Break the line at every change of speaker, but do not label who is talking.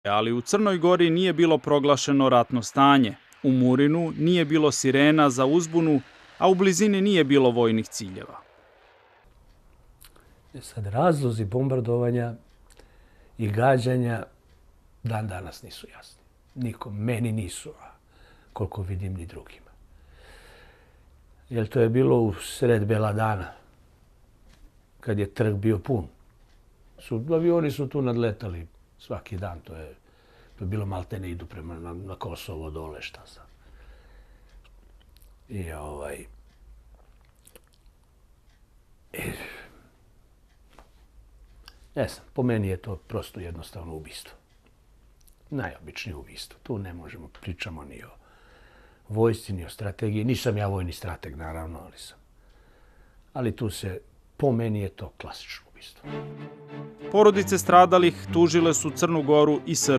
Ali u Crnoj Gori nije bilo proglašeno ratno stanje. U Murinu nije bilo sirena za uzbunu, a u blizini nije bilo vojnih ciljeva.
Sad, razlozi bombardovanja i gađanja dan danas nisu jasni. Nikom, meni nisu, a koliko vidim ni drugima. Jer to je bilo u sred bela dana, kad je trg bio pun. Avioni su tu nadletali svaki dan. To je bilo maltene idu prema na Kosovo dole, šta sad. Ne znam, po meni je to prosto jednostavno ubistvo. Najobičnije ubistvo. Tu ne možemo, pričamo ni o vojsci, ni o strategiji. Nisam ja vojni strateg, naravno, ali sam. Ali tu se, po meni je to klasično ubistvo.
Porodice stradalih tužile su Crnu Goru i Srbiju.